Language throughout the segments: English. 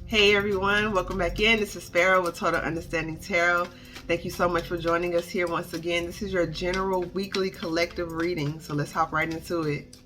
Hey everyone, welcome back in. This is Pharaoh with Total Understanding Tarot. Thank you so much for joining us here once again. This is your general weekly collective reading, so let's hop right into it.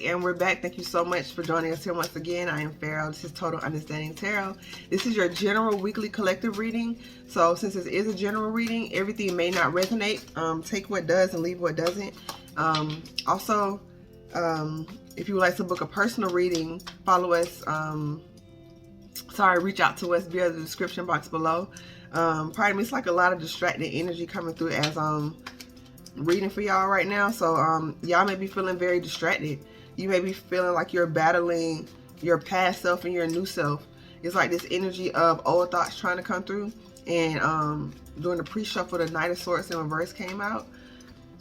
And we're back. Thank you so much for joining us here once again. I am Pharaoh. This is Total Understanding Tarot. This is your general weekly collective reading. So since this is a general reading, everything may not resonate. Take what does and leave what doesn't. Also, if you would like to book a personal reading, follow us. Reach out to us via the description box below. Pardon me, it's like a lot of distracted energy coming through as reading for y'all right now. So y'all may be feeling very distracted. You may be feeling like you're battling your past self and your new self. It's like this energy of old thoughts trying to come through. And during the pre-shuffle, the Knight of Swords in reverse came out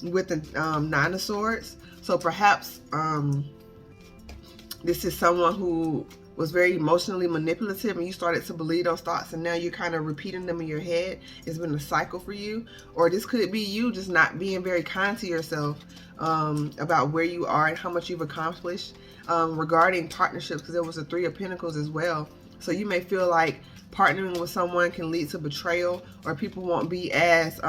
with the Nine of Swords. So perhaps this is someone who was very emotionally manipulative and you started to believe those thoughts, and now you're kind of repeating them in your head. It's been a cycle for you. Or this could be you just not being very kind to yourself about where you are and how much you've accomplished regarding partnerships, because there was a Three of Pentacles as well. So you may feel like partnering with someone can lead to betrayal, or people won't be as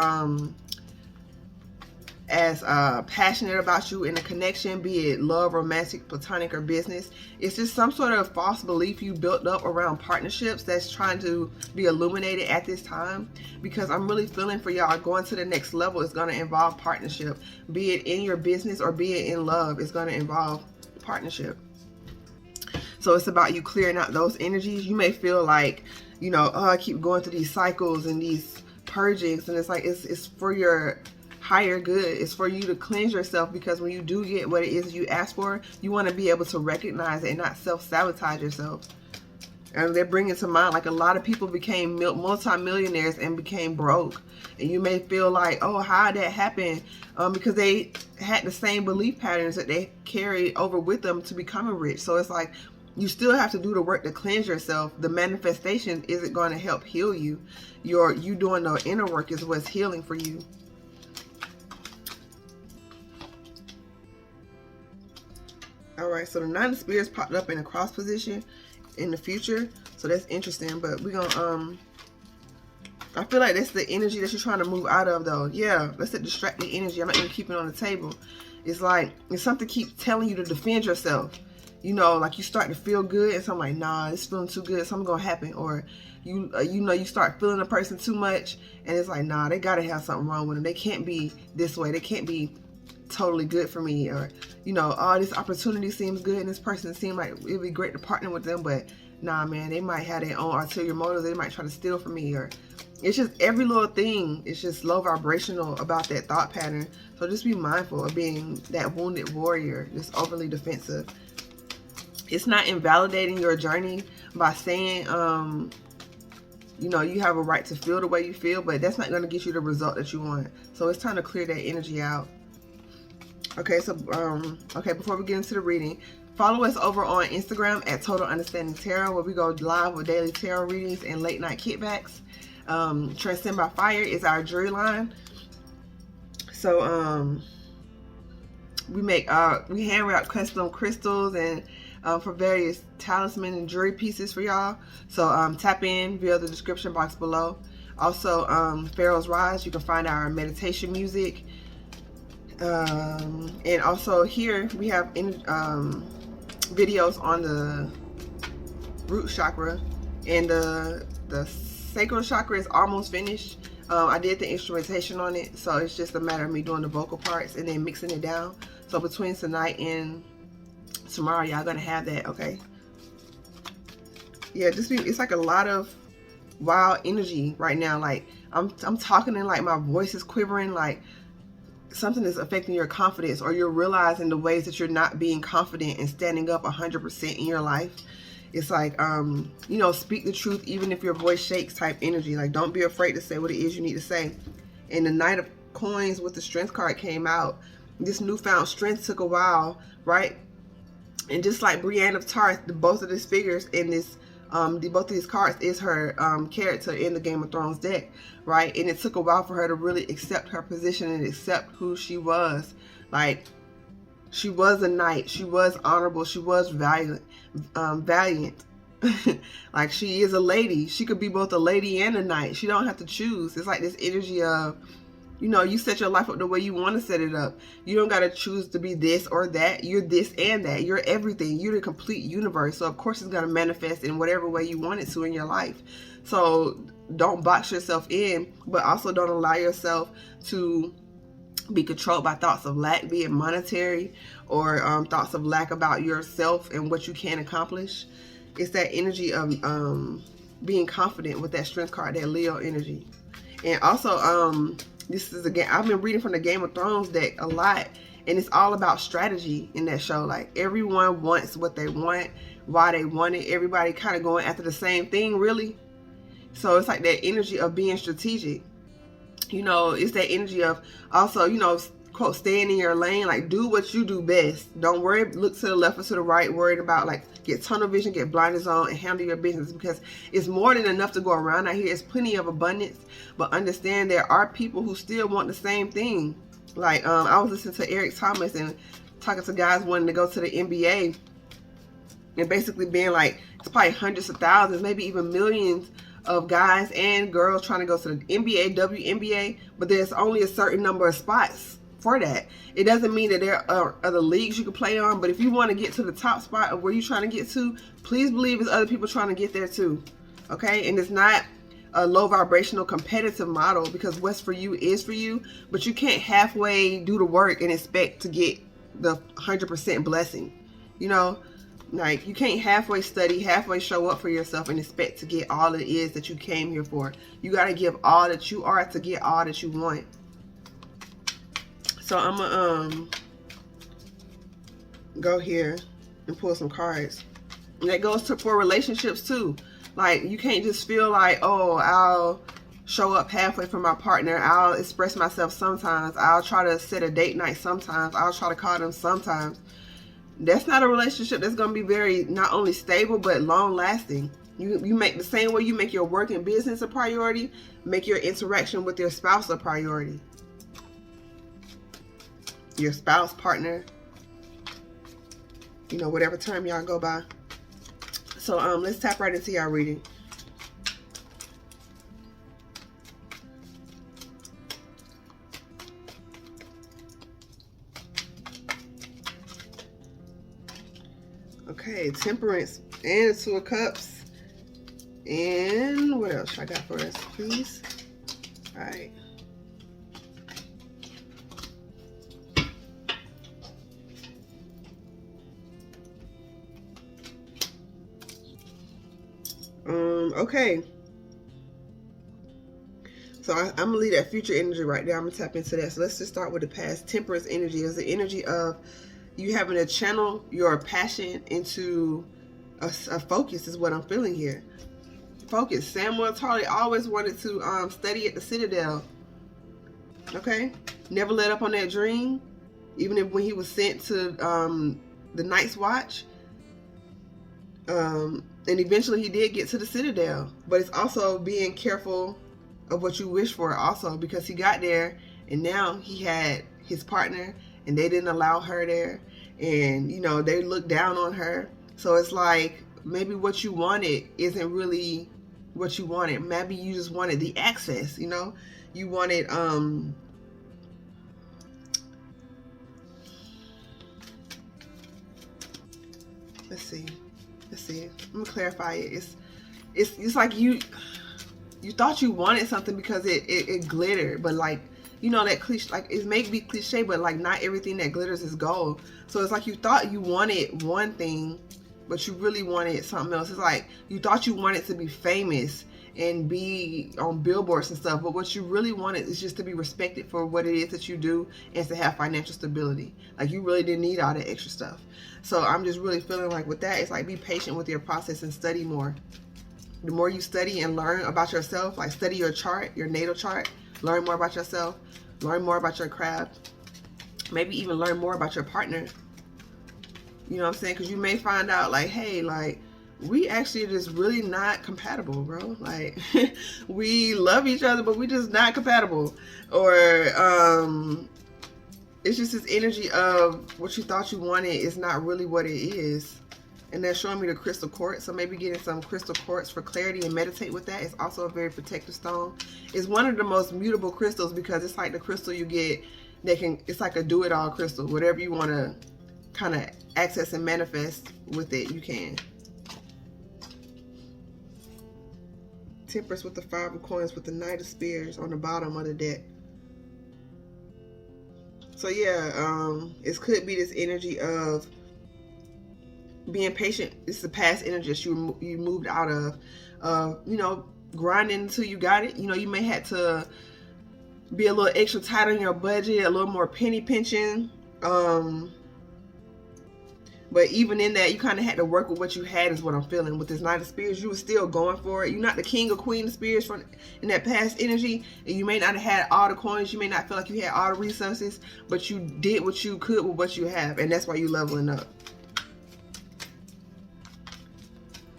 passionate about you in a connection, be it love, romantic, platonic, or business. It's just some sort of false belief you built up around partnerships that's trying to be illuminated at this time, because I'm really feeling for y'all going to the next level is going to involve partnership, be it in your business or be it in love. It's going to involve partnership. So it's about you clearing out those energies. You may feel like, you know, oh, I keep going through these cycles and these purgings, and it's like it's for your higher good. It's for you to cleanse yourself, because when you do get what it is you ask for, you want to be able to recognize it and not self-sabotage yourself. And they're bringing to mind like a lot of people became multi-millionaires and became broke, and you may feel like, oh, how did that happen? Because they had the same belief patterns that they carried over with them to becoming rich. So it's like you still have to do the work to cleanse yourself. The manifestation isn't going to help heal you. You doing the inner work is what's healing for you. Alright, so the Nine of Spears popped up in a cross position in the future. So that's interesting. But we're going I feel like that's the energy that you're trying to move out of, though. Yeah, that's the distracted energy. I'm not going to keep it on the table. It's like, it's something keeps telling you to defend yourself. You know, like you start to feel good and so I'm like, nah, it's feeling too good, something's going to happen. Or you know, you start feeling a person too much and it's like, nah, they got to have something wrong with them. They can't be this way. They can't be totally good for me. Or, you know, oh, this opportunity seems good and this person seems like it'd be great to partner with them, but nah, man, they might have their own ulterior motives. They might try to steal from me. Or it's just every little thing. It's just low vibrational about that thought pattern. So just be mindful of being that wounded warrior, just overly defensive. It's not invalidating your journey by saying, you know, you have a right to feel the way you feel, but that's not going to get you the result that you want. So it's time to clear that energy out. Okay, so okay, before we get into the reading, follow us over on Instagram at Total Understanding Tarot, where we go live with daily tarot readings and late night kickbacks. Transcend by Fire is our jewelry line. So we hand wrap custom crystals and for various talisman and jewelry pieces for y'all. So tap in via the description box below. Also, Pharaoh's Rise, you can find our meditation music. And also here we have videos on the root chakra, and the sacral chakra is almost finished. I did the instrumentation on it, so it's just a matter of me doing the vocal parts and then mixing it down. So between tonight and tomorrow, y'all gonna have that, okay? Yeah, it's like a lot of wild energy right now. Like I'm talking and like my voice is quivering, like something is affecting your confidence, or you're realizing the ways that you're not being confident and standing up 100% in your life. It's like, you know, speak the truth even if your voice shakes type energy. Like, don't be afraid to say what it is you need to say. And the Knight of Coins with the Strength card came out. This newfound strength took a while, right? And just like Brienne of Tarth, both of these figures in this, both of these cards is her character in the Game of Thrones deck, right? And it took a while for her to really accept her position and accept who she was. Like, she was a knight, she was honorable, she was valiant. Like, she is a lady. She could be both a lady and a knight. She don't have to choose. It's like this energy of, you know, you set your life up the way you want to set it up. You don't got to choose to be this or that. You're this and that. You're everything. You're the complete universe. So of course it's going to manifest in whatever way you want it to in your life. So don't box yourself in, but also don't allow yourself to be controlled by thoughts of lack, be it monetary or thoughts of lack about yourself and what you can accomplish. It's that energy of being confident with that Strength card, that Leo energy. And also, this is again, I've been reading from the Game of Thrones deck a lot, and it's all about strategy in that show. Like, everyone wants what they want, why they want it. Everybody kind of going after the same thing, really. So it's like that energy of being strategic. You know, it's that energy of also, you know, quote, staying in your lane. Like, do what you do best. Don't worry, look to the left or to the right, worried about, like, get tunnel vision, get blinders on, and handle your business, because it's more than enough to go around out here. It's plenty of abundance, but understand there are people who still want the same thing. Like, I was listening to Eric Thomas and talking to guys wanting to go to the NBA, and basically being like, it's probably hundreds of thousands, maybe even millions of guys and girls trying to go to the NBA, WNBA, but there's only a certain number of spots for that. It doesn't mean that there are other leagues you can play on, but if you want to get to the top spot of where you're trying to get to, please believe there's other people trying to get there too. Okay? And it's not a low vibrational competitive model, because what's for you is for you, but you can't halfway do the work and expect to get the 100% blessing. You know, like, you can't halfway study, halfway show up for yourself and expect to get all it is that you came here for. You got to give all that you are to get all that you want. So I'm gonna go here and pull some cards. And that goes for relationships too. Like, you can't just feel like, oh, I'll show up halfway for my partner. I'll express myself sometimes. I'll try to set a date night sometimes. I'll try to call them sometimes. That's not a relationship that's going to be very, not only stable, but long lasting. You make the same way you make your work and business a priority, make your interaction with your spouse a priority. Your spouse, partner, you know, whatever term y'all go by. So let's tap right into y'all reading. Okay, Temperance and Two of Cups. And what else I got for us, please? All right. Okay. So I'm gonna leave that future energy right there. I'm gonna tap into that. So let's just start with the past. Temperance energy is the energy of you having to channel your passion into a focus, is what I'm feeling here. Focus. Samuel Tarly always wanted to study at the Citadel. Okay? Never let up on that dream. Even if when he was sent to the Night's Watch. And eventually he did get to the Citadel. But it's also being careful of what you wish for also, because he got there and now he had his partner and they didn't allow her there, and you know, they looked down on her. So it's like, maybe what you wanted isn't really what you wanted. Maybe you just wanted the access, you know, you wanted let's see, I'm gonna clarify it. It's like you, you thought you wanted something because it glittered, but like, you know, that cliche, like, it may be cliche, but like not everything that glitters is gold. So it's like you thought you wanted one thing, but you really wanted something else. It's like you thought you wanted to be famous and be on billboards and stuff, but what you really wanted is just to be respected for what it is that you do and to have financial stability. Like, you really didn't need all that extra stuff. So I'm just really feeling like with that, it's like, be patient with your process and study more. The more you study and learn about yourself, like study your chart, your natal chart, learn more about yourself, learn more about your craft, maybe even learn more about your partner. You know what I'm saying? Because you may find out like, hey, like, we actually just really not compatible, bro. Like, we love each other, but we just not compatible. Or it's just this energy of what you thought you wanted is not really what it is. And they're showing me the crystal quartz. So maybe getting some crystal quartz for clarity and meditate with that. It's also a very protective stone. It's one of the most mutable crystals because it's like the crystal you get that can, it's like a do-it-all crystal. Whatever you want to kind of access and manifest with it, you can. Temperance with the 5 of coins with the Knight of Spears on the bottom of the deck. So yeah, it could be this energy of being patient. It's the past energy that you moved out of, you know, grinding until you got it. You know, you may have to be a little extra tight on your budget, a little more penny pinching. But even in that, you kind of had to work with what you had, is what I'm feeling. With this Knight of Spears, you were still going for it. You're not the king or queen of spears from in that past energy. And you may not have had all the coins. You may not feel like you had all the resources. But you did what you could with what you have. And that's why you're leveling up.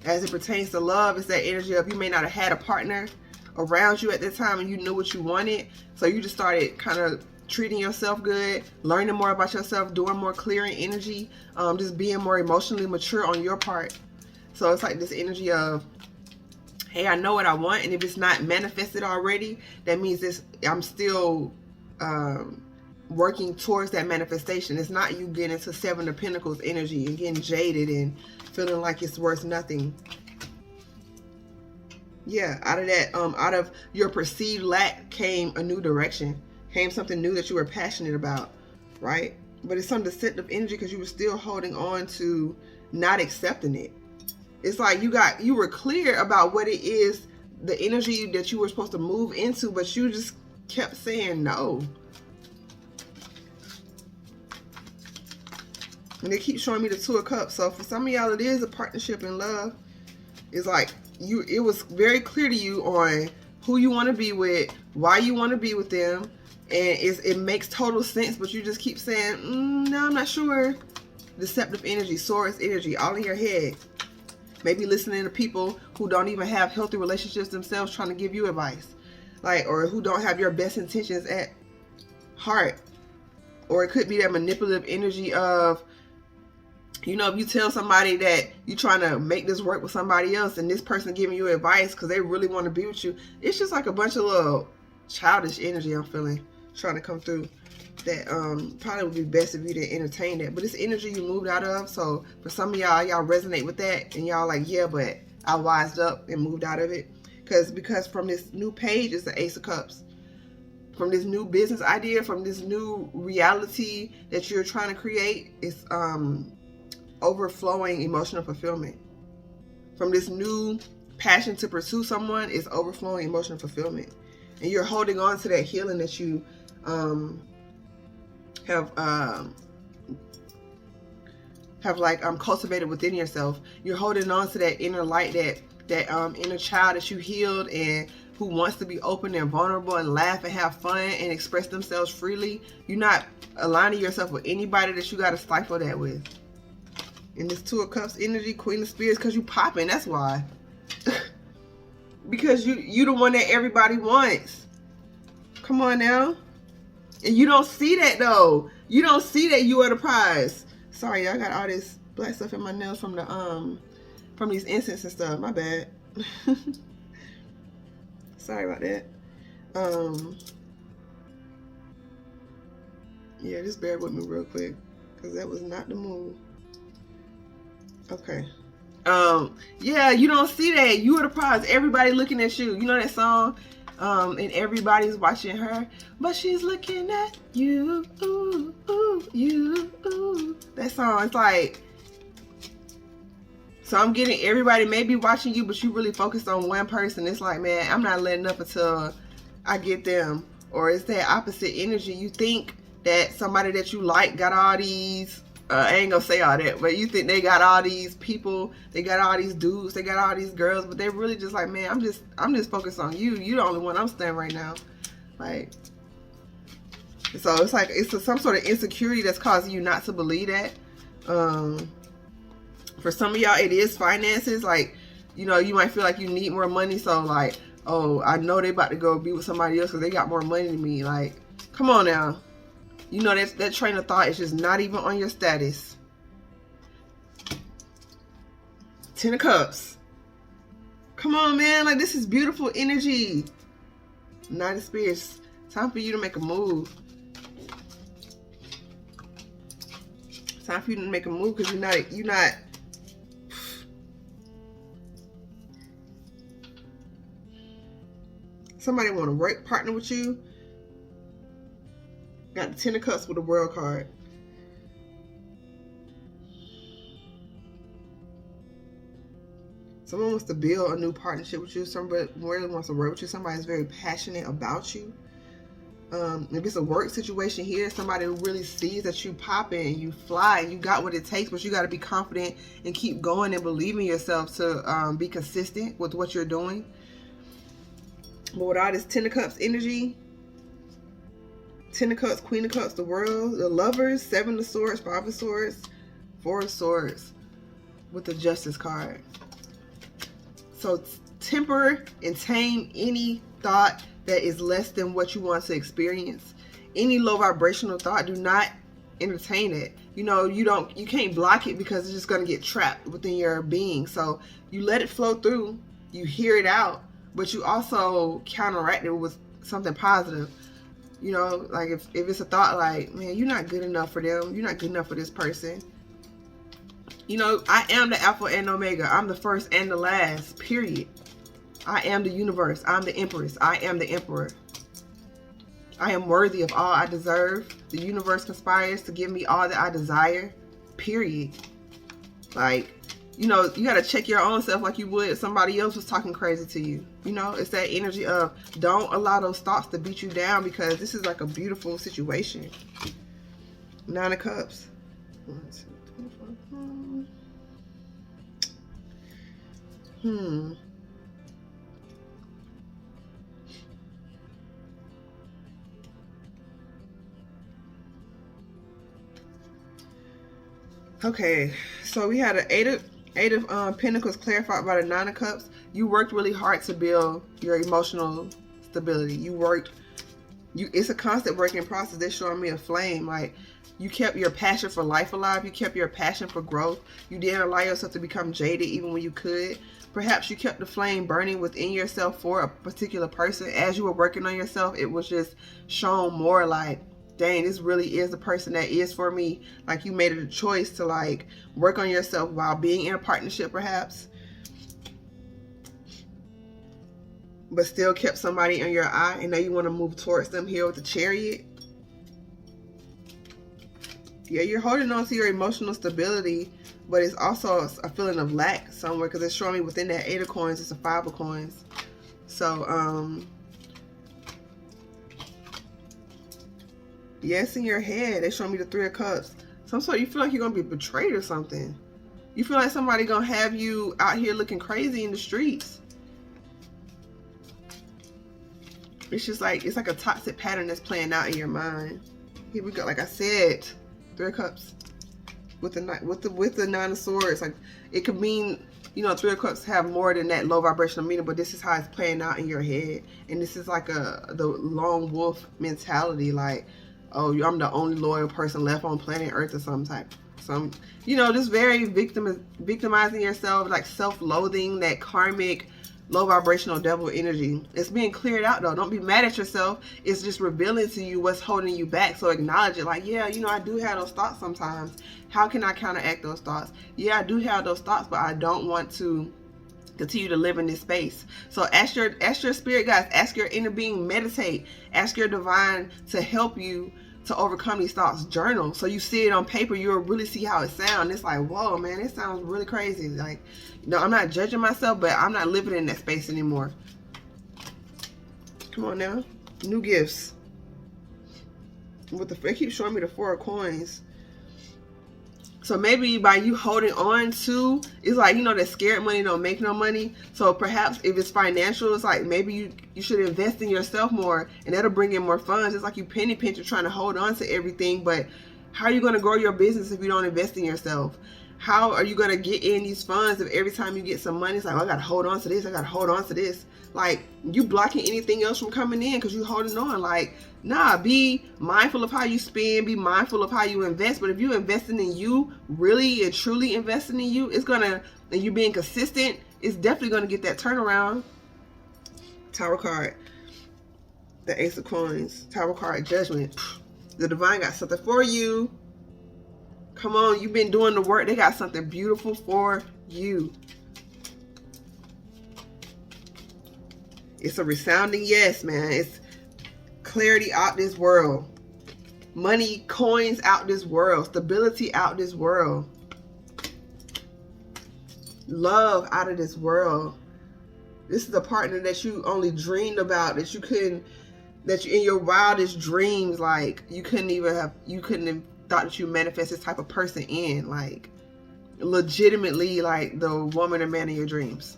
As it pertains to love, it's that energy of you may not have had a partner around you at that time and you knew what you wanted. So you just started kind of treating yourself good, learning more about yourself, doing more clearing energy, just being more emotionally mature on your part. So it's like this energy of, hey, I know what I want, and if it's not manifested already, that means this, I'm still working towards that manifestation. It's not you getting into 7 of Pentacles energy and getting jaded and feeling like it's worth nothing. Yeah, out of that, out of your perceived lack came a new direction. Came something new that you were passionate about, right? But it's some deceptive energy because you were still holding on to not accepting it. It's like you were clear about what it is, the energy that you were supposed to move into, but you just kept saying no. And they keep showing me the 2 of Cups. So for some of y'all, it is a partnership in love. It's like it was very clear to you on who you want to be with, why you want to be with them. And it makes total sense, but you just keep saying, no, I'm not sure. Deceptive energy, Swords energy, all in your head. Maybe listening to people who don't even have healthy relationships themselves trying to give you advice. Like, or who don't have your best intentions at heart. Or it could be that manipulative energy of, you know, if you tell somebody that you're trying to make this work with somebody else and this person giving you advice because they really want to be with you, it's just like a bunch of little childish energy I'm feeling trying to come through that probably would be best if you didn't entertain that. But it's energy you moved out of. So for some of y'all resonate with that and y'all like, yeah, but I wised up and moved out of it. Because from this new page is the Ace of Cups. From this new business idea, from this new reality that you're trying to create, it's overflowing emotional fulfillment. From this new passion to pursue someone, is overflowing emotional fulfillment. And you're holding on to that healing that you have cultivated within yourself. You're holding on to that inner light, that inner child that you healed and who wants to be open and vulnerable and laugh and have fun and express themselves freely. You're not aligning yourself with anybody that you got to stifle that with. And this 2 of Cups energy, Queen of Spears, because you popping, that's why. Because you the one that everybody wants. Come on now. And you don't see that though. You don't see that you are the prize. Sorry, I got all this black stuff in my nails from the from these incense and stuff. My bad. Sorry about that. Yeah, just bear with me real quick, because that was not the move. Okay. Yeah, you don't see that. You are the prize. Everybody looking at you. You know that song? And everybody's watching her, but she's looking at you. Ooh, ooh, you. Ooh. That song. It's like, so I'm getting everybody maybe watching you, but you really focused on one person. It's like, man, I'm not letting up until I get them. Or it's that opposite energy. You think that somebody that you like got all these, I ain't gonna say all that, but you think they got all these people, they got all these dudes, they got all these girls, but they're really just like, man, I'm just focused on you. You the only one I'm studying right now. Like, so it's like, it's some sort of insecurity that's causing you not to believe that. For some of y'all, it is finances. Like, you know, you might feel like you need more money. So like, oh, I know they about to go be with somebody else because they got more money than me. Like, come on now. You know, that train of thought is just not even on your status. 10 of Cups. Come on, man. Like, this is beautiful energy. 9 of Spears. Time for you to make a move. Time for you to make a move because you're not. Somebody want to work partner with you. Got the 10 of Cups with the World card. Someone wants to build a new partnership with you. Somebody really wants to work with you. Somebody's very passionate about you. If it's a work situation here, somebody who really sees that you popping, you fly, you got what it takes, but you got to be confident and keep going and believe in yourself to be consistent with what you're doing. But with all this 10 of Cups energy, 10 of Cups, Queen of Cups, the World, the Lovers, 7 of Swords, 5 of Swords, 4 of Swords with the Justice card. So temper and tame any thought that is less than what you want to experience. Any low vibrational thought, do not entertain it. You know, you can't block it because it's just going to get trapped within your being. So you let it flow through, you hear it out, but you also counteract it with something positive. You know, like if it's a thought like, man, you're not good enough for them. You're not good enough for this person. You know, I am the Alpha and Omega. I'm the first and the last, period. I am the universe. I'm the Empress. I am the Emperor. I am worthy of all I deserve. The universe conspires to give me all that I desire, period. Like, you know, you got to check your own self like you would if somebody else was talking crazy to you. You know, it's that energy of don't allow those thoughts to beat you down because this is like a beautiful situation. 9 of Cups. 1, 2, 3, 4. Okay, so we had an eight of Pentacles clarified by the 9 of Cups. You worked really hard to build your emotional stability. It's a constant working process. They're showing me a flame. Like, you kept your passion for life alive. You kept your passion for growth. You didn't allow yourself to become jaded even when you could. Perhaps you kept the flame burning within yourself for a particular person. As you were working on yourself, it was just shown more like, dang, this really is the person that is for me. Like, you made it a choice to like work on yourself while being in a partnership perhaps, but still kept somebody in your eye, and now you want to move towards them here with the Chariot. Yeah, you're holding on to your emotional stability, but it's also a feeling of lack somewhere because it's showing me within that 8 of Coins, it's a 5 of Coins. So, yes, in your head, they show me the 3 of Cups. Some sort, you feel like you're going to be betrayed or something. You feel like somebody going to have you out here looking crazy in the streets. It's just like, it's like a toxic pattern that's playing out in your mind. Here we go. Like I said, 3 of Cups with the 9 of Swords. Like, it could mean, you know, 3 of Cups have more than that low vibrational meaning, but this is how it's playing out in your head. And this is like the lone wolf mentality. Like, oh, I'm the only loyal person left on planet Earth or some, you know, just very victimizing yourself, like self-loathing, that karmic, low vibrational devil energy. It's being cleared out though. Don't be mad at yourself. It's just revealing to you what's holding you back. So acknowledge it. Like, yeah, you know, I do have those thoughts sometimes. How can I counteract those thoughts? Yeah, I do have those thoughts, but I don't want to continue to live in this space. So ask your spirit guides, ask your inner being, meditate, ask your divine to help you to overcome these thoughts. Journal, so you see it on paper, you'll really see how it sounds. It's like, whoa, man, it sounds really crazy. Like, no, I'm not judging myself, but I'm not living in that space anymore. Come on now. New gifts. With the, they keep showing me the 4 of coins. So maybe by you holding on to, it's like, you know, that scared money don't make no money. So perhaps if it's financial, it's like maybe you should invest in yourself more, and that'll bring in more funds. It's like you penny pinch, trying to hold on to everything, but how are you going to grow your business if you don't invest in yourself? How are you going to get in these funds if every time you get some money, it's like, oh, I got to hold on to this, I got to hold on to this. Like, you blocking anything else from coming in because you holding on. Like, nah, be mindful of how you spend, be mindful of how you invest. But if you're investing in you, really and truly investing in you, it's gonna, and you being consistent, it's definitely gonna get that turnaround. Tower card, the Ace of Coins. Tower card, Judgment. The divine got something for you. Come on, you've been doing the work. They got something beautiful for you. It's a resounding yes, man. It's clarity out this world. Money, coins out this world. Stability out this world. Love out of this world. This is a partner that you only dreamed about, that you couldn't, that you in your wildest dreams, like you couldn't have thought that you manifest this type of person in, like legitimately, like the woman or man of your dreams.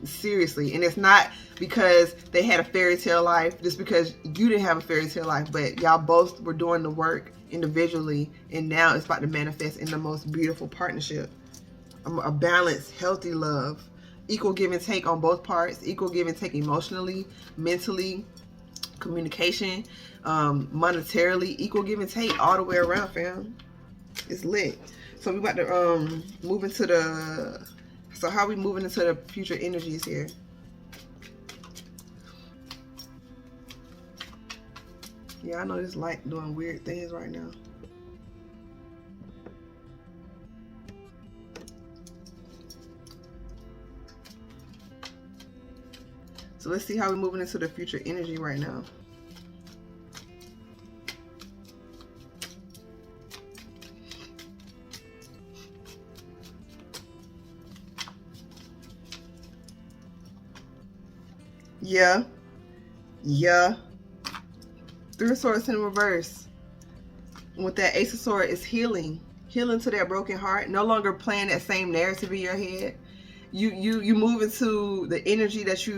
Seriously. And it's not because they had a fairy tale life, just because you didn't have a fairy tale life, but y'all both were doing the work individually, and now it's about to manifest in the most beautiful partnership. A balanced, healthy love, equal give and take on both parts, equal give and take emotionally, mentally, communication, monetarily, equal give and take all the way around, fam. It's lit. So we about to move into the, so how are we moving into the future energies here? Yeah, I know this light doing weird things right now. So let's see how we're moving into the future energy right now. Yeah. Three of Swords in reverse. With that Ace of Swords is healing. Healing to that broken heart. No longer playing that same narrative in your head. You move into the energy that's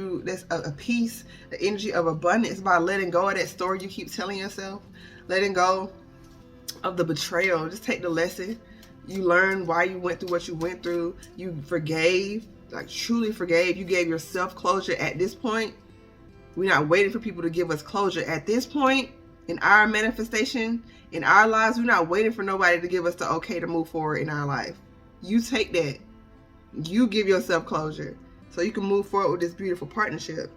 a peace, the energy of abundance, by letting go of that story you keep telling yourself. Letting go of the betrayal. Just take the lesson. You learn why you went through what you went through. You forgave, like truly forgave. You gave yourself closure at this point. We're not waiting for people to give us closure. At this point in our manifestation, in our lives, we're not waiting for nobody to give us the okay to move forward in our life. You take that. You give yourself closure so you can move forward with this beautiful partnership.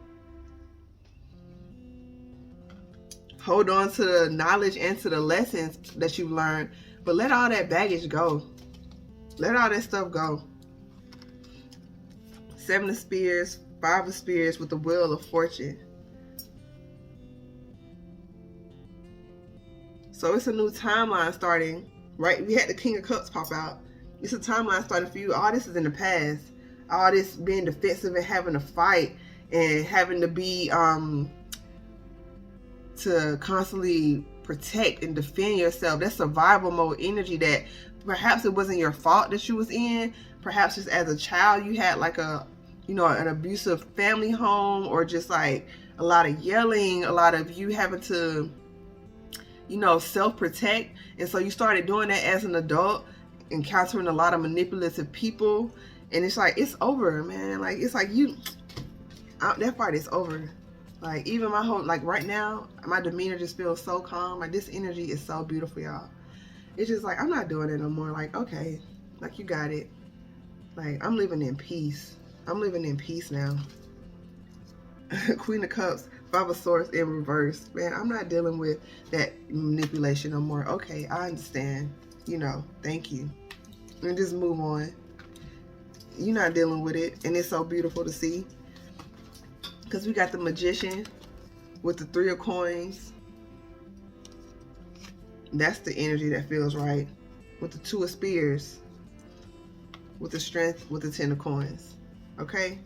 Hold on to the knowledge and to the lessons that you've learned, but let all that baggage go. Let all that stuff go. 7 of Spears, 5 of Spears with the Wheel of Fortune. So it's a new timeline starting, right? We had the King of Cups pop out. It's a timeline starting for you. All this is in the past. All this being defensive and having to fight and having to be, to constantly protect and defend yourself. That's survival mode energy that perhaps it wasn't your fault that you was in. Perhaps just as a child you had like a, you know, an abusive family home, or just like a lot of yelling, a lot of you having to, you know, self-protect. And so you started doing that as an adult, encountering a lot of manipulative people, and it's like, it's over, man. Like, it's like that part is over. Like, even my whole, like right now, my demeanor just feels so calm. Like, this energy is so beautiful, y'all. It's just like, I'm not doing it no more. Like, okay, like, you got it. Like, I'm living in peace. I'm living in peace now. Queen of Cups, Five of Swords in reverse. Man, I'm not dealing with that manipulation no more. Okay, I understand. You know, thank you. And just move on. You're not dealing with it. And it's so beautiful to see. Because we got the Magician with the Three of Coins. That's the energy that feels right. With the Two of Spears. With the Strength, with the Ten of Coins. Okay?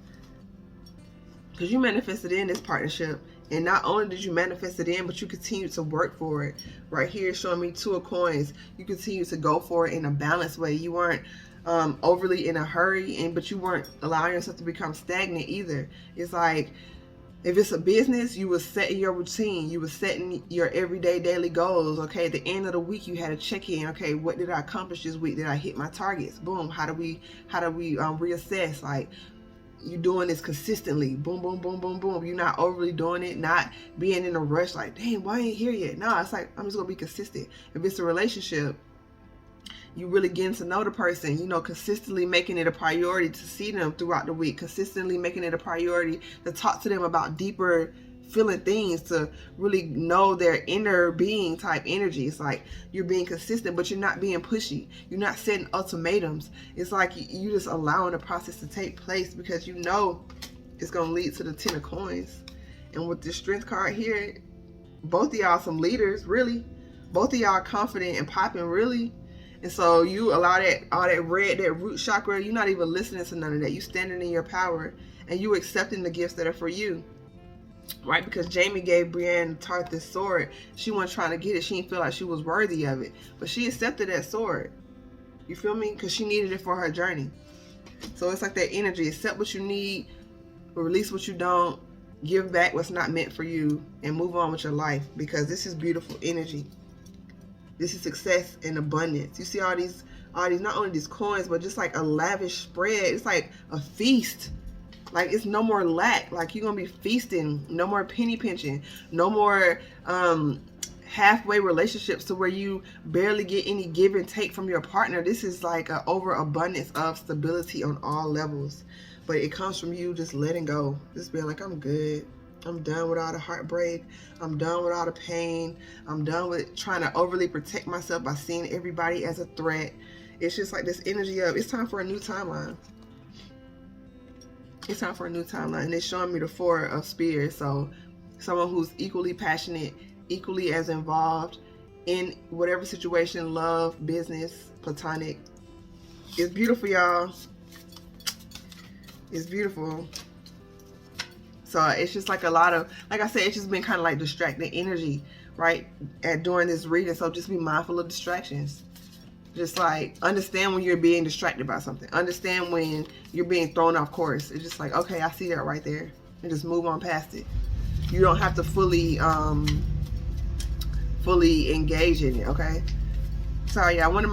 Because you manifested in this partnership. And not only did you manifest it in, but you continue to work for it. Right here showing me Two of Coins. You continue to go for it in a balanced way. You weren't overly in a hurry, but you weren't allowing yourself to become stagnant either. It's like, if it's a business, you were setting your routine. You were setting your everyday daily goals. Okay, at the end of the week, you had a check-in. Okay, what did I accomplish this week? Did I hit my targets? Boom. How do we reassess? Like, you doing this consistently. Boom, boom, boom, boom, boom. You're not overly doing it, not being in a rush like, dang, why ain't here yet? No, it's like, I'm just gonna be consistent. If it's a relationship, you really getting to know the person, you know, consistently making it a priority to see them throughout the week, consistently making it a priority to talk to them about deeper feeling things, to really know their inner being type energy. It's like you're being consistent, but you're not being pushy. You're not setting ultimatums. It's like you just allowing the process to take place because you know it's going to lead to the Ten of Coins. And with the Strength card here, both of y'all some leaders, really. Both of y'all confident and popping, really. And so you allow that, all that red, that root chakra, you're not even listening to none of that. You standing in your power and you accepting the gifts that are for you. Right? Because Jamie gave Brienne Tarth this sword. She wasn't trying to get it. She didn't feel like she was worthy of it. But she accepted that sword. You feel me? Because she needed it for her journey. So it's like that energy. Accept what you need, release what you don't, give back what's not meant for you, and move on with your life. Because this is beautiful energy. This is success and abundance. You see all these, not only these coins, but just like a lavish spread. It's like a feast. Like, it's no more lack. Like, you're going to be feasting. No more penny pinching. No more halfway relationships to where you barely get any give and take from your partner. This is like an overabundance of stability on all levels. But it comes from you just letting go. Just being like, I'm good. I'm done with all the heartbreak. I'm done with all the pain. I'm done with trying to overly protect myself by seeing everybody as a threat. It's just like this energy of, it's time for a new timeline. It's time for a new timeline. And it's showing me the Four of Spears. So someone who's equally passionate, equally as involved in whatever situation, love, business, platonic. It's beautiful, y'all. It's beautiful. So it's just like a lot of, like I said, it's just been kind of like distracting energy, right? During this reading. So just be mindful of distractions. Just like understand when you're being distracted by something. Understand when you're being thrown off course. It's just like, okay, I see that right there. And just move on past it. You don't have to fully engage in it, okay? Sorry, yeah, one of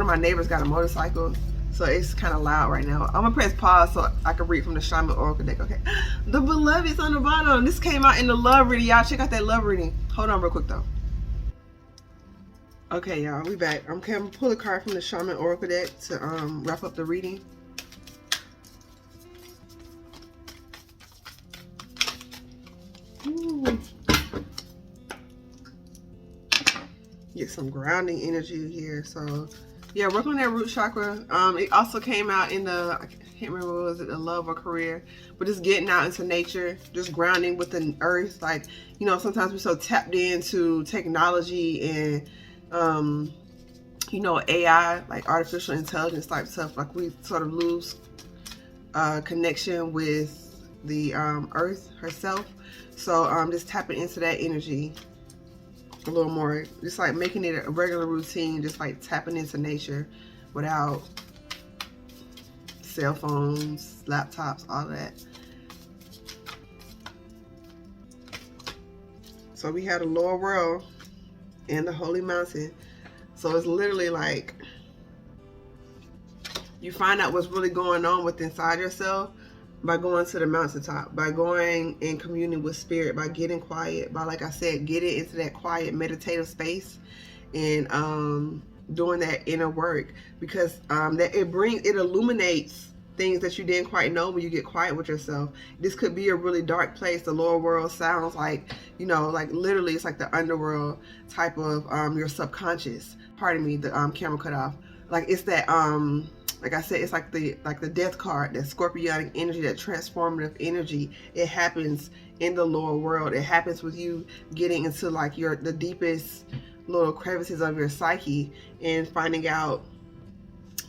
my neighbors got a motorcycle. So it's kind of loud right now. I'm going to press pause so I can read from the Shaman Oracle deck, okay? The Beloved's on the bottom. This came out in the love reading. Y'all check out that love reading. Hold on real quick, though. Okay, y'all, we back. I'm going to pull a card from the Shaman Oracle deck to wrap up the reading. Ooh. Get some grounding energy here, so... yeah, work on that root chakra. It also came out in the, I can't remember, what was it, the love or career, but just getting out into nature, just grounding with the earth. Like, you know, sometimes we're so tapped into technology and, you know, AI, like artificial intelligence type stuff. Like, we sort of lose connection with the earth herself. So just tapping into that energy a little more, just like making it a regular routine, just like tapping into nature without cell phones, laptops, all that. So we had the lower world and the holy mountain. So it's literally like you find out what's really going on with inside yourself by going to the mountaintop, by going and communing with spirit, by getting quiet, by, like I said, getting into that quiet meditative space and doing that inner work, because that it illuminates things that you didn't quite know when you get quiet with yourself. This could be a really dark place. The lower world sounds like, you know, like literally it's like the underworld type of your subconscious. Pardon me, the camera cut off. Like it's that like I said, it's like the death card, that scorpionic energy, that transformative energy. It happens in the lower world. It happens with you getting into like the deepest little crevices of your psyche and finding out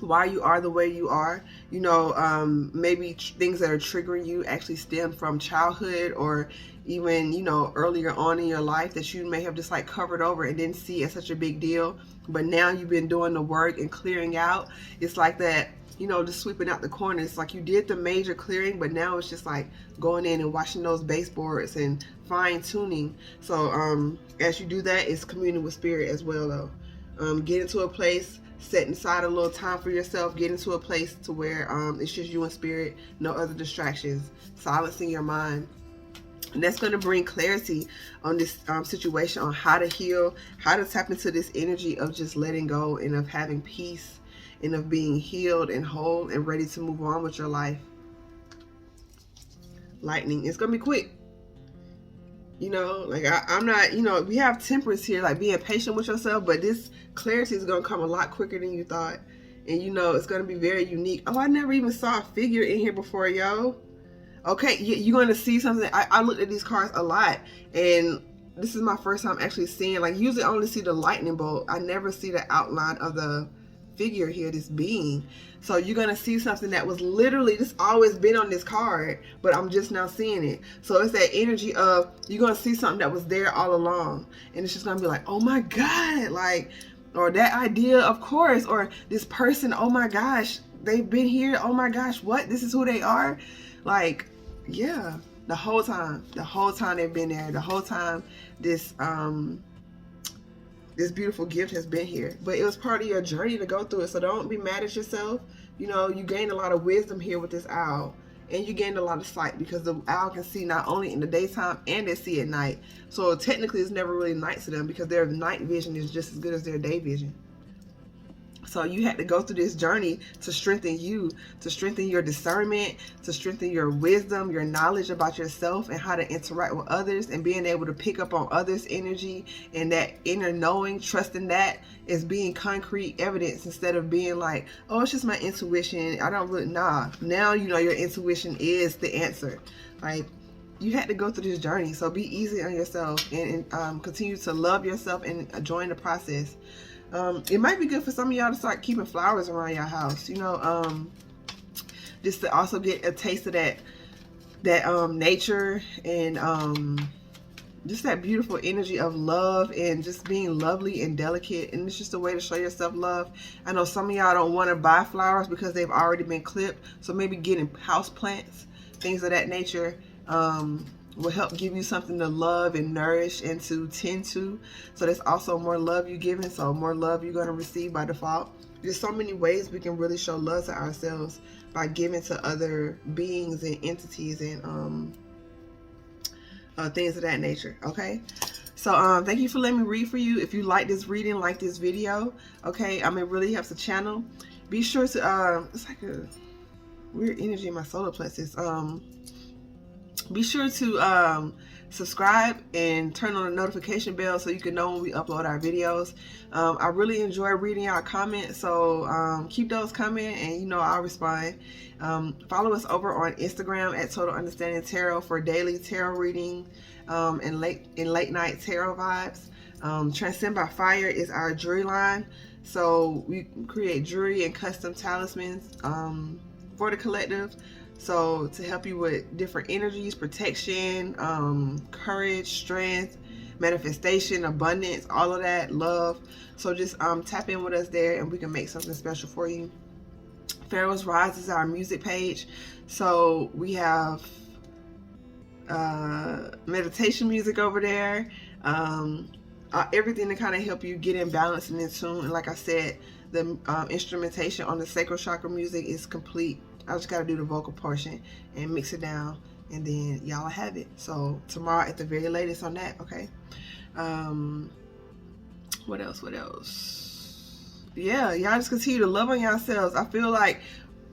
why you are the way you are. You know, maybe things that are triggering you actually stem from childhood, or even, you know, earlier on in your life that you may have just like covered over and didn't see as such a big deal. But now you've been doing the work and clearing out. It's like that, you know, just sweeping out the corners. Like you did the major clearing, but now it's just like going in and washing those baseboards and fine tuning. So as you do that, it's communing with spirit as well though. Get into a place, setting aside a little time for yourself, get into a place to where it's just you and spirit, no other distractions, silencing your mind. And that's going to bring clarity on this situation, on how to heal, how to tap into this energy of just letting go and of having peace and of being healed and whole and ready to move on with your life. Lightning, it's going to be quick. You know, like I'm not, you know, we have temperance here, like being patient with yourself, but this clarity is going to come a lot quicker than you thought. And you know, it's going to be very unique. Oh, I never even saw a figure in here before, yo. Okay, you're going to see something. I looked at these cards a lot, and this is my first time actually seeing, like, usually I only see the lightning bolt. I never see the outline of the figure here, this being. So you're going to see something that was literally just always been on this card, but I'm just now seeing it. So it's that energy of, you're going to see something that was there all along, and it's just going to be like, oh my God, like, or that idea, of course, or this person, oh my gosh, they've been here, oh my gosh, what? This is who they are? Like, yeah, the whole time they've been there, the whole time this this beautiful gift has been here. But it was part of your journey to go through it, so don't be mad at yourself. You know, you gained a lot of wisdom here with this owl, and you gained a lot of sight, because the owl can see not only in the daytime and they see at night. So technically it's never really night to them, because their night vision is just as good as their day vision. So you had to go through this journey to strengthen you, to strengthen your discernment, to strengthen your wisdom, your knowledge about yourself and how to interact with others, and being able to pick up on others' energy and that inner knowing, trusting that is being concrete evidence, instead of being like, oh, it's just my intuition. I don't really, nah. Now you know your intuition is the answer. Like, you had to go through this journey. So be easy on yourself and continue to love yourself and enjoy the process. It might be good for some of y'all to start keeping flowers around your house, you know, just to also get a taste of that nature and just that beautiful energy of love and just being lovely and delicate. And it's just a way to show yourself love. I know some of y'all don't want to buy flowers because they've already been clipped, so maybe getting house plants, things of that nature, will help give you something to love and nourish and to tend to. So there's also more love you're giving, so more love you're going to receive by default. There's so many ways we can really show love to ourselves by giving to other beings and entities and things of that nature. Okay, so thank you for letting me read for you. If you like this reading, like this video, okay, it really helps the channel. Be sure to it's like a weird energy in my solar plexus. Be sure to subscribe and turn on the notification bell so you can know when we upload our videos. I really enjoy reading our comments, so keep those coming, and you know I'll respond. Follow us over on Instagram at TotalUnderstandingTarot for daily tarot reading and late night tarot vibes. Transcend by Fire is our jewelry line, so we create jewelry and custom talismans for the collective. So to help you with different energies, protection, courage, strength, manifestation, abundance, all of that, love. So just tap in with us there and we can make something special for you. Pharaoh's Rise is our music page. So we have meditation music over there. Everything to kind of help you get in balance and in tune. And like I said, the instrumentation on the sacral chakra music is complete. I just got to do the vocal portion and mix it down, and then y'all have it. So tomorrow at the very latest on that, okay? What else? Yeah, y'all just continue to love on yourselves. I feel like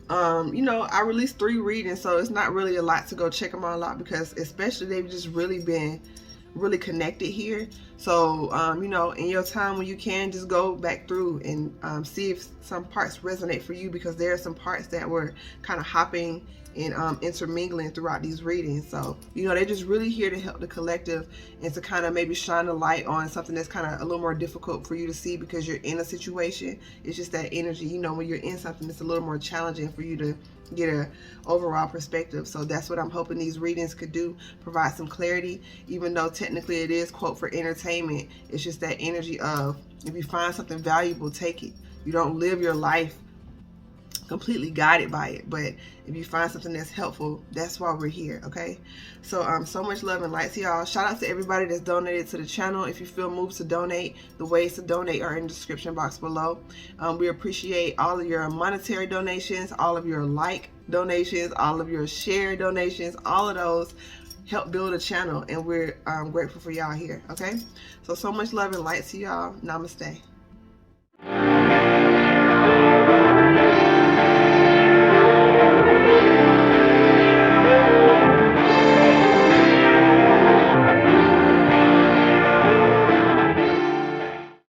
You know, I released 3 readings, so it's not really a lot to go check them all out, because especially they've just really been really connected here. So you know, in your time when you can, just go back through and see if some parts resonate for you, because there are some parts that were kind of hopping and intermingling throughout these readings. So you know, they're just really here to help the collective and to kind of maybe shine a light on something that's kind of a little more difficult for you to see because you're in a situation. It's just that energy, you know, when you're in something, it's a little more challenging for you to get a overall perspective. So that's what I'm hoping these readings could do, provide some clarity, even though technically it is, quote, for entertainment. It's just that energy of, if you find something valuable, take it. You don't live your life completely guided by it, but if you find something that's helpful, that's why we're here. Okay, so so much love and light to y'all. Shout out to everybody that's donated to the channel. If you feel moved to donate, the ways to donate are in the description box below. We appreciate all of your monetary donations, all of your like donations, all of your share donations. All of those help build a channel, and we're grateful for y'all here. Okay, so much love and light to y'all. Namaste.